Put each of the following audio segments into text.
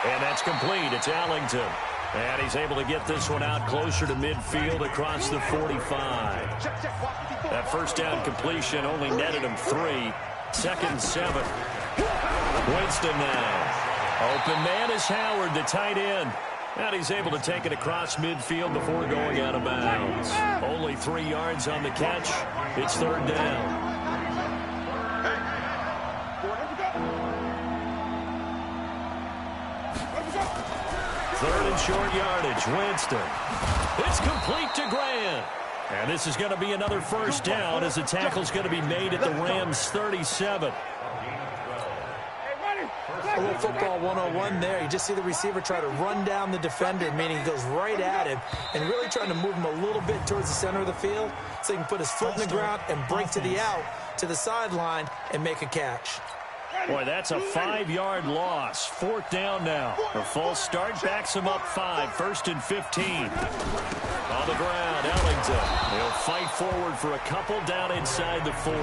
And that's complete. It's Allington. And he's able to get this one out closer to midfield across the 45. That first down completion only netted him 3. 2nd and 7. Winston now. Open man is Howard, the tight end. And he's able to take it across midfield before going out of bounds. Only 3 yards on the catch. It's 3rd down. 3rd and short yardage. Winston. It's complete to Grant. And this is going to be another first down as the tackle's going to be made at the Rams' 37. A little football 101 there. You just see the receiver try to run down the defender, meaning he goes right at him and really trying to move him a little bit towards the center of the field so he can put his foot in the ground and break to the out, to the sideline, and make a catch. Boy, that's a 5-yard loss. 4th down now. A false start backs him up 5. 1st and 15. On the ground, Ellington. He'll fight forward for a couple down inside the 40.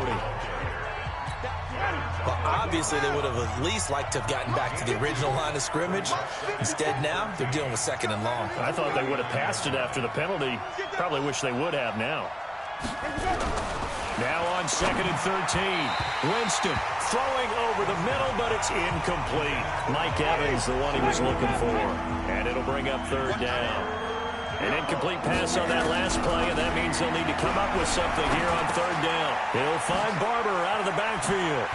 Well, obviously, they would have at least liked to have gotten back to the original line of scrimmage. Instead, now, they're dealing with 2nd and long. I thought they would have passed it after the penalty. Probably wish they would have now. Now on 2nd and 13. Winston throwing over the middle, but it's incomplete. Mike Evans, the one he was looking for. And it'll bring up 3rd down. An incomplete pass on that last play, and that means they'll need to come up with something here on 3rd down. He'll find Barber out of the backfield.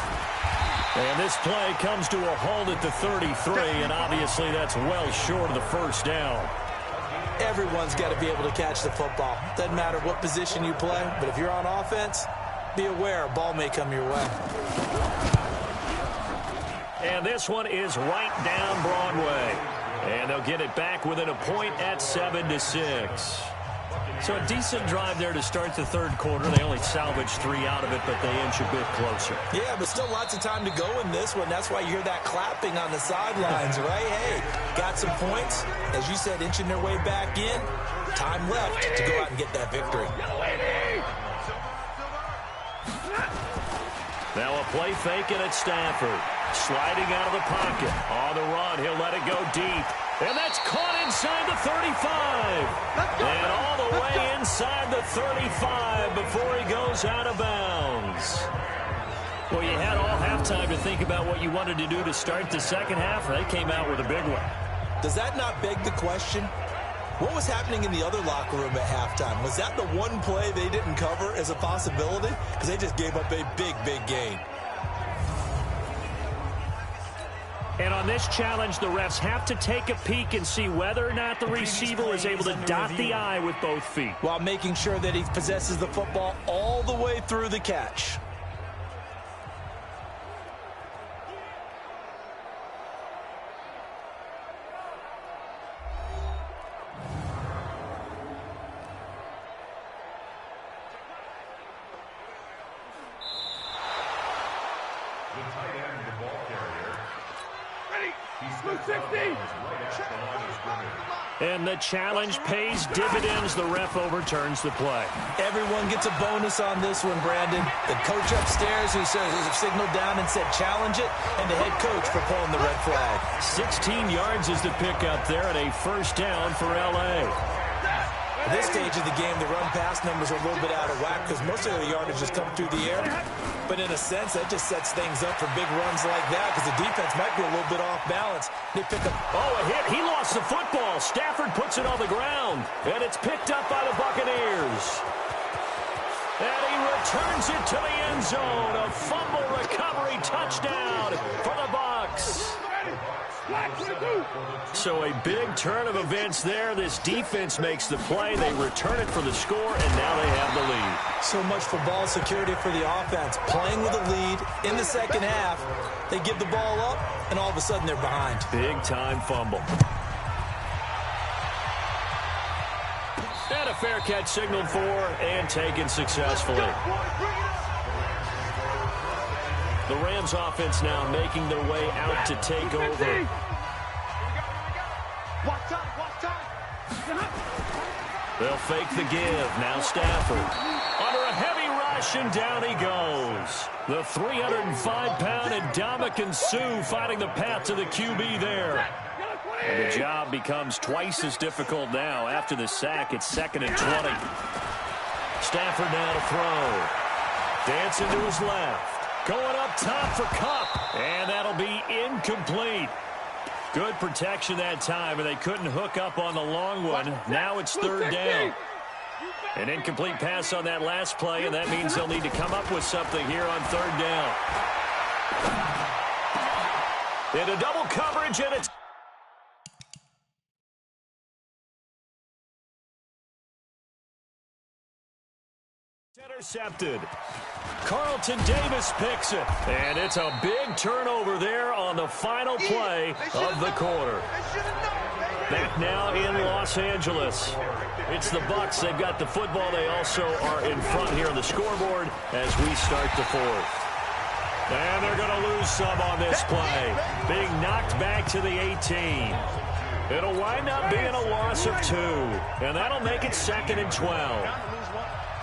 And this play comes to a halt at the 33, and obviously that's well short of the first down. Everyone's got to be able to catch the football. Doesn't matter what position you play, but if you're on offense, be aware a ball may come your way. And this one is right down Broadway. And they'll get it back within a point at 7-6. So a decent drive there to start the 3rd quarter. They only salvaged 3 out of it, but they inch a bit closer. Yeah, but still lots of time to go in this one. That's why you hear that clapping on the sidelines, right? Hey, got some points. As you said, inching their way back in. Time left to go out and get that victory. Now a play fake and it's Stafford. Sliding out of the pocket. On the run, he'll let it go deep. And that's caught inside the 35. And all the way inside the 35 before he goes out of bounds. Well, you had all halftime to think about what you wanted to do to start the 2nd half. They came out with a big one. Does that not beg the question? What was happening in the other locker room at halftime? Was that the one play they didn't cover as a possibility? Because they just gave up a big, big gain. And on this challenge, the refs have to take a peek and see whether or not the receiver was able to dot the I with both feet, while making sure that he possesses the football all the way through the catch. And the challenge pays dividends. The ref overturns the play. Everyone gets a bonus on this one, Brandon. The coach upstairs who signaled down and said challenge it, and the head coach for pulling the red flag. 16 yards is the pickup there, and a 1st down for L.A. At this stage of the game, the run-pass numbers are a little bit out of whack because most of the yardage has come through the air. But in a sense, that just sets things up for big runs like that because the defense might be a little bit off balance. They pick up. Oh, a hit. He lost the football. Stafford puts it on the ground, and it's picked up by the Buccaneers. And he returns it to the end zone. A fumble recovery touchdown for the Bucs. So a big turn of events there. This defense makes the play. They return it for the score, and now they have the lead. So much for ball security for the offense. Playing with a lead in the 2nd half. They give the ball up, and all of a sudden they're behind. Big-time fumble. And a fair catch signaled for and taken successfully. The Rams offense now making their way out to take over. They'll fake the give. Now Stafford. Under a heavy rush, and down he goes. The 305-pound Ndamukong Suh finding the path to the QB there. And the job becomes twice as difficult now. After the sack, it's 2nd and 20. Stafford now to throw. Dancing to his left. Going up top for Kupp. And that'll be incomplete. Good protection that time, and they couldn't hook up on the long one. Now it's 3rd down. An incomplete pass on that last play, and that means they'll need to come up with something here on 3rd down. Into double coverage, and it's intercepted. Carlton Davis picks it, and it's a big turnover there on the final play of the quarter. Back now in Los Angeles. It's the Bucs. They've got the football. They also are in front here on the scoreboard as we start the 4th. And they're going to lose some on this play. Being knocked back to the 18. It'll wind up being a loss of 2. And that'll make it 2nd and 12.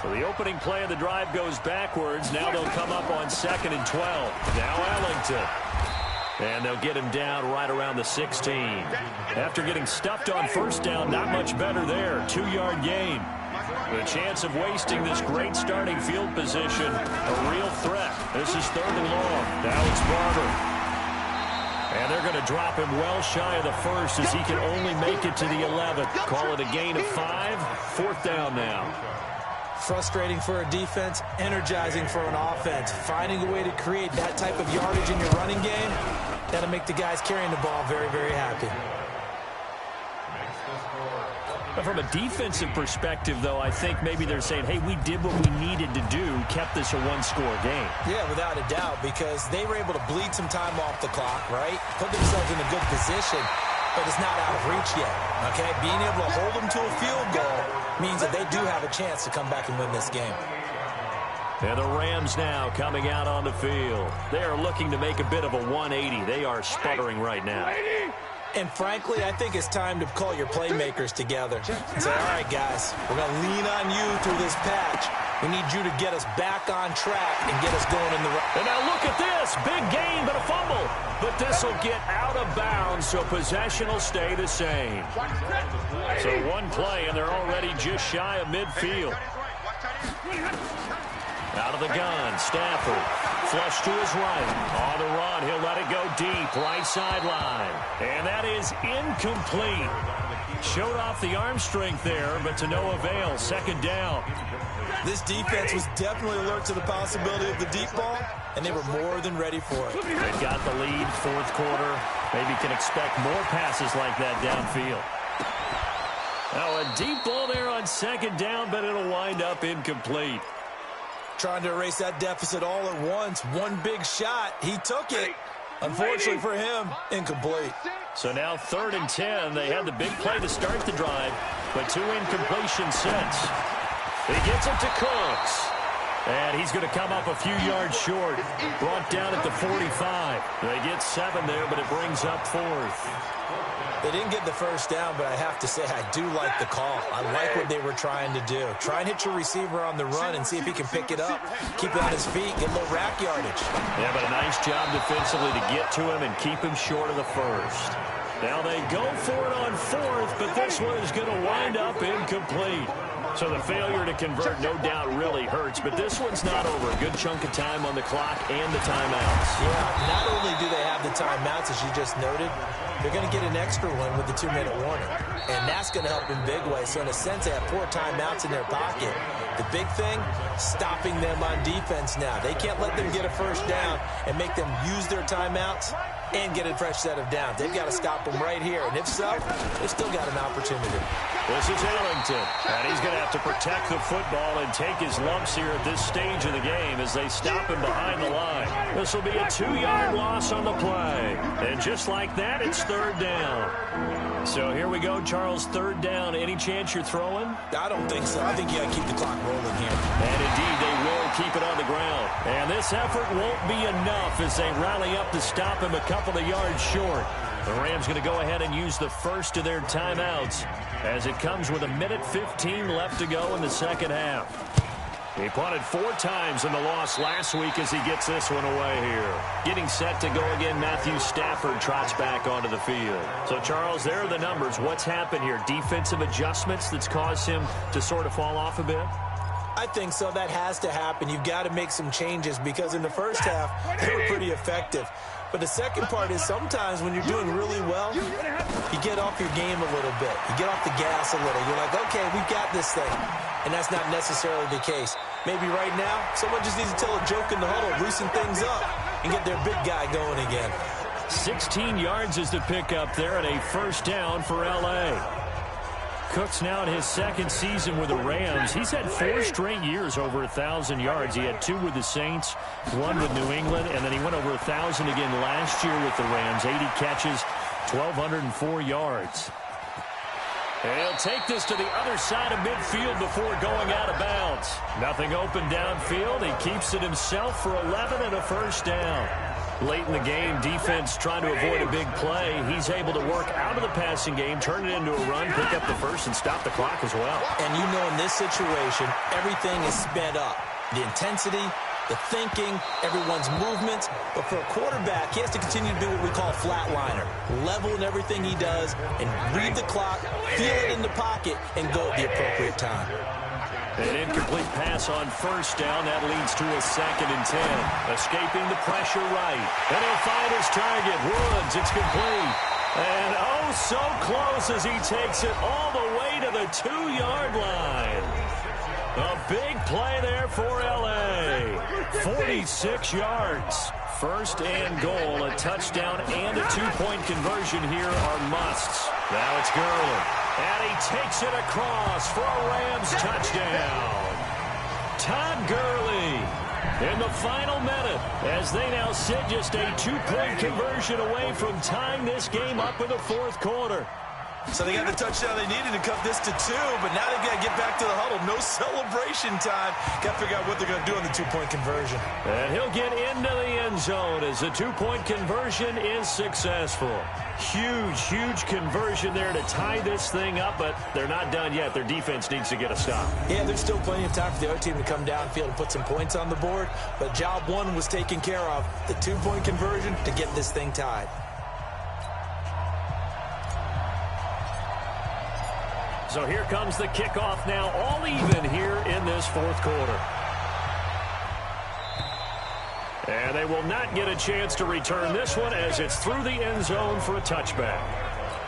So the opening play of the drive goes backwards. Now they'll come up on 2nd and 12. Now Ellington. And they'll get him down right around the 16. After getting stuffed on 1st down, not much better there. 2-yard gain. The chance of wasting this great starting field position, a real threat. This is 3rd and long. Now it's Barber. And they're going to drop him well shy of the 1st as he can only make it to the 11th. Call it a gain of 5. 4th down now. Frustrating for a defense, energizing for an offense. Finding a way to create that type of yardage in your running game, that'll make the guys carrying the ball very, very happy. But from a defensive perspective, though, I think maybe they're saying, hey, we did what we needed to do, kept this a 1-score game. Yeah, without a doubt, because they were able to bleed some time off the clock, right? Put themselves in a good position, but it's not out of reach yet, okay? Being able to hold them to a field goal means that they do have a chance to come back and win this game. And the Rams now coming out on the field. They are looking to make a bit of a 180. They are sputtering right now. And frankly, I think it's time to call your playmakers together and say, all right, guys, we're going to lean on you through this patch. We need you to get us back on track and get us going in the right. And now look at this. Big gain, but a fumble. But this will get out of bounds, so possession will stay the same. So one play, and they're already just shy of midfield. Out of the gun, Stafford. Flush to his right. On the run, he'll let it go deep. Right sideline. And that is incomplete. Showed off the arm strength there, but to no avail. 2nd down. This defense was definitely alert to the possibility of the deep ball, and they were more than ready for it. They've got the lead, 4th quarter. Maybe can expect more passes like that downfield. Now a deep ball there on 2nd down, but it'll wind up incomplete. Trying to erase that deficit all at once. One big shot. He took it. Unfortunately for him, incomplete. So now 3rd and 10. They had the big play to start the drive, but 2 incompletions since. He gets it to Cooks. And he's going to come up a few yards short. Brought down at the 45. They get 7 there, but it brings up 4th. They didn't get the 1st down, but I have to say I do like the call. I like what they were trying to do. Try and hit your receiver on the run and see if he can pick it up. Keep it on his feet, get a little rack yardage. Yeah, but a nice job defensively to get to him and keep him short of the 1st. Now they go for it on 4th, but this one is going to wind up incomplete. So the failure to convert no doubt really hurts, but this one's not over. A good chunk of time on the clock and the timeouts. Yeah, not only do they have the timeouts, as you just noted, they're going to get an extra one with the 2-minute warning. And that's going to help in big ways. So in a sense, they have 4 timeouts in their pocket. The big thing, stopping them on defense now. They can't let them get a 1st down and make them use their timeouts and get a fresh set of downs. They've got to stop them right here. And if so, they've still got an opportunity. This is Ellington. And he's going to have to protect the football and take his lumps here at this stage of the game as they stop him behind the line. This will be a 2-yard loss on the play. And just like that, it's 3rd down. So here we go, Charles, 3rd down. Any chance you're throwing? I don't think so. I think you got to keep the clock rolling here. And indeed, they will keep it on the ground. And this effort won't be enough as they rally up to stop him a couple of yards short. The Rams going to go ahead and use the first of their timeouts as it comes with 1:15 left to go in the 2nd half. He punted 4 times in the loss last week as he gets this one away here. Getting set to go again, Matthew Stafford trots back onto the field. So, Charles, there are the numbers. What's happened here? Defensive adjustments that's caused him to sort of fall off a bit? I think so. That has to happen. You've got to make some changes because in the first half, they were pretty effective. But the second part is sometimes when you're doing really well, you get off your game a little bit. You get off the gas a little. You're like, okay, we've got this thing. And that's not necessarily the case. Maybe right now, someone just needs to tell a joke in the huddle, loosen things up, and get their big guy going again. 16 yards is the pickup there, and a first down for L.A. Cook's now in his second season with the Rams. He's had 4 straight years over 1,000 yards. He had 2 with the Saints, 1 with New England, and then he went over 1,000 again last year with the Rams. 80 catches, 1,204 yards. And he'll take this to the other side of midfield before going out of bounds. Nothing open downfield. He keeps it himself for 11 and a first down. Late in the game, defense trying to avoid a big play. He's able to work out of the passing game, turn it into a run, pick up the first, and stop the clock as well. And you know in this situation, everything is sped up. The intensity, the thinking, everyone's movements. But for a quarterback, he has to continue to do what we call flatliner. Level in everything he does and read the clock, feel it in the pocket, and go at the appropriate time. An incomplete pass on first down. That leads to a 2nd and 10. Escaping the pressure right. And he'll find his target. Woods, it's complete. And oh, so close as he takes it all the way to the 2-yard line. A big play there for L.A. 46 yards. First and goal. A touchdown and a 2-point conversion here are musts. Now it's Gurley. And he takes it across for a Rams touchdown. Todd Gurley in the final minute as they now sit just a 2-point conversion away from tying this game up in the 4th quarter. So they got the touchdown they needed to cut this to 2, but now they've got to get back to the huddle. No celebration time. Got to figure out what they're going to do on the 2-point conversion. And he'll get into the end zone as the 2-point conversion is successful. Huge conversion there to tie this thing up, but they're not done yet. Their defense needs to get a stop. Yeah, there's still plenty of time for the other team to come downfield and put some points on the board, but job 1 was taken care of. The 2-point conversion to get this thing tied. So here comes the kickoff now, all even here in this 4th quarter. And they will not get a chance to return this one as it's through the end zone for a touchback.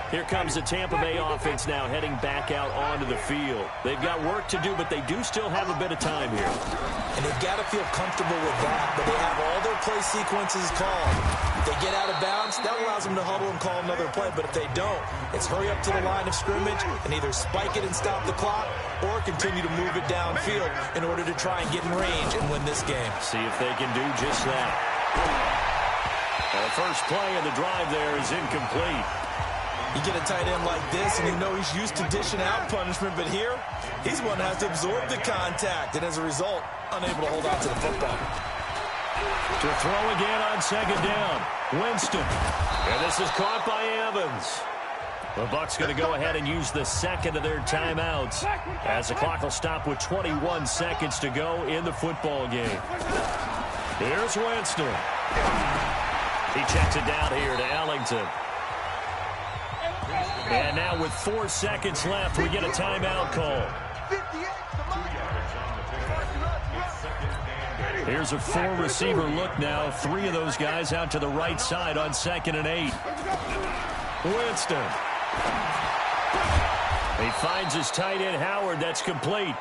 Here comes the Tampa Bay offense now heading back out onto the field. They've got work to do, but they do still have a bit of time here. And they've got to feel comfortable with that, but they have all their play sequences called. If they get out of bounds, that allows them to huddle and call another play, but if they don't, it's hurry up to the line of scrimmage and either spike it and stop the clock or continue to move it downfield in order to try and get in range and win this game. See if they can do just that. And the first play of the drive there is incomplete. You get a tight end like this, and you know he's used to dishing out punishment, but here, he's one that has to absorb the contact, and as a result, unable to hold on to the football. To throw again on 2nd down. Winston. And this is caught by Evans. The Bucs going to go ahead and use the 2nd of their timeouts as the clock will stop with 21 seconds to go in the football game. Here's Winston. He checks it down here to Ellington. And now with 4 seconds left, we get a timeout call. Here's a 4-receiver look now. 3 of those guys out to the right side on 2nd and 8. Winston. He finds his tight end, Howard. That's complete.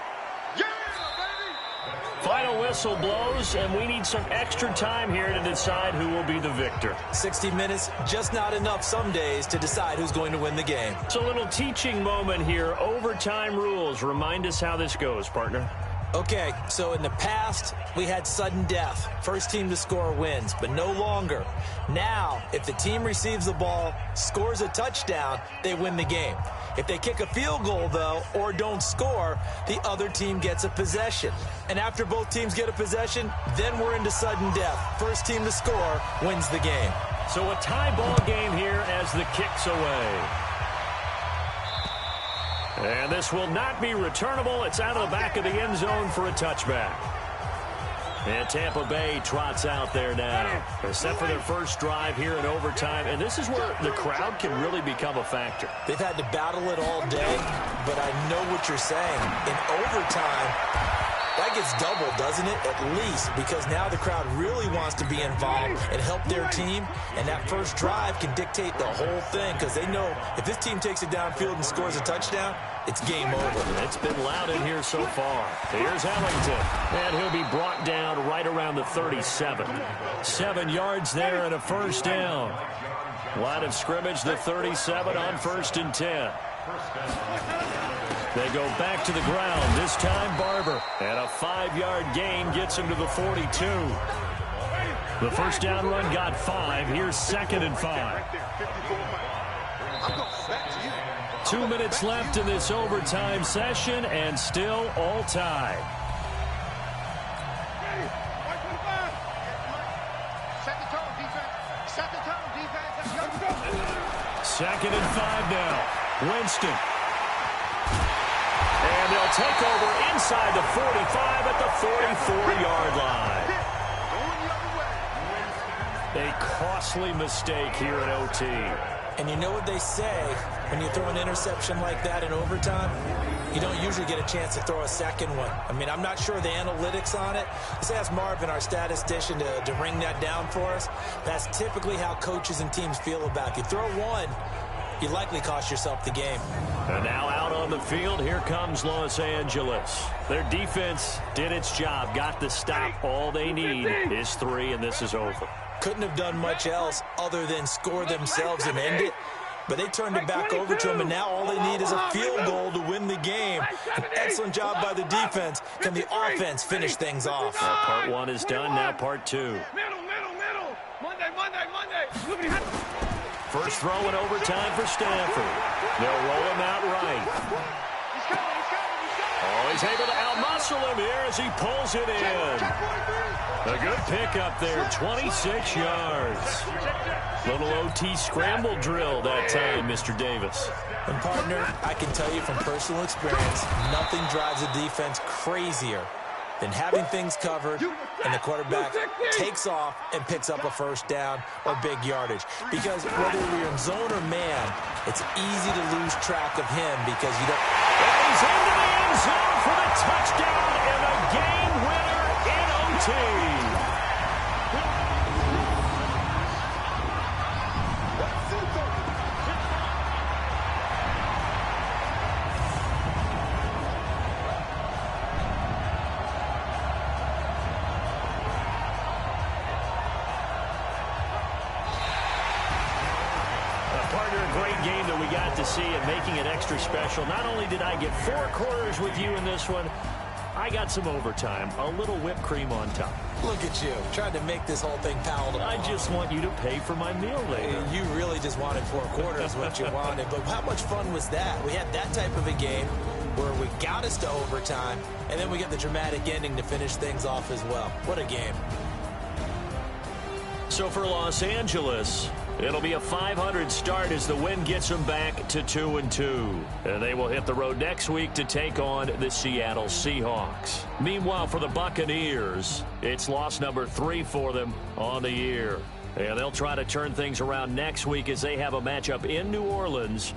Final whistle blows, and we need some extra time here to decide who will be the victor. 60 minutes, just not enough some days to decide who's going to win the game. It's a little teaching moment here. Overtime rules. Remind us how this goes, partner. Okay, so in the past, we had sudden death. First team to score wins, but no longer. Now, if the team receives the ball, scores a touchdown, they win the game. If they kick a field goal, though, or don't score, the other team gets a possession. And after both teams get a possession, then we're into sudden death. First team to score wins the game. So a tie ball game here as the kick's away. And this will not be returnable. It's out of the back of the end zone for a touchback. And Tampa Bay trots out there now. They're set for their first drive here in overtime. And this is where the crowd can really become a factor. They've had to battle it all day, but I know what you're saying. In overtime, that gets doubled, doesn't it? At least, because now the crowd really wants to be involved and help their team. And that first drive can dictate the whole thing because they know if this team takes it downfield and scores a touchdown, it's game over. It's been loud in here so far. Here's Ellington. And he'll be brought down right around the 37. 7 yards there and a first down. Line of scrimmage, the 37 on 1st and 10. They go back to the ground. This time Barber. And a 5-yard gain gets him to the 42. The first down run got 5. Here's 2nd and 5. 2 minutes left in this overtime session, and still all tied. Second and 5 now. Winston. And they'll take over inside the 45 at the 44-yard line. A costly mistake here in OT. And you know what they say, when you throw an interception like that in overtime, you don't usually get a chance to throw a second one. I mean, I'm not sure the analytics on it. Let's ask Marvin, our statistician, to ring that down for us. That's typically how coaches and teams feel about it. If you throw one, you likely cost yourself the game. And now out on the field, here comes Los Angeles. Their defense did its job, got the stop. All they need is 3, and this is over. Couldn't have done much else other than score themselves and end it. But they turned it back over to them, and now all they need is a field goal to win the game. An excellent job by the defense. Can the offense finish things off? Well, part 1 is done, now part 2. Middle. Monday. First throw in overtime for Stanford. They'll roll him out right. Oh, he's able to outmuscle him here as he pulls it in. A good pickup there, 26 yards. Little OT scramble drill that time, Mr. Davis. And, partner, I can tell you from personal experience, nothing drives a defense crazier than having things covered and the quarterback takes off and picks up a first down or big yardage. Because whether you're in zone or man, it's easy to lose track of him because you don't... And he's into the end zone for the touchdown and a game winner in OT. Game that we got to see and making it extra special. Not only did I get 4 quarters with you in this one, I got some overtime, a little whipped cream on top. Look at you, trying to make this whole thing palatable. I just want you to pay for my meal later. You really just wanted 4 quarters, what you wanted. But how much fun was that? We had that type of a game where we got us to overtime, and then we got the dramatic ending to finish things off as well. What a game. So for Los Angeles, it'll be a 500 start as the win gets them back to 2-2. And they will hit the road next week to take on the Seattle Seahawks. Meanwhile, for the Buccaneers, it's loss number 3 for them on the year. And they'll try to turn things around next week as they have a matchup in New Orleans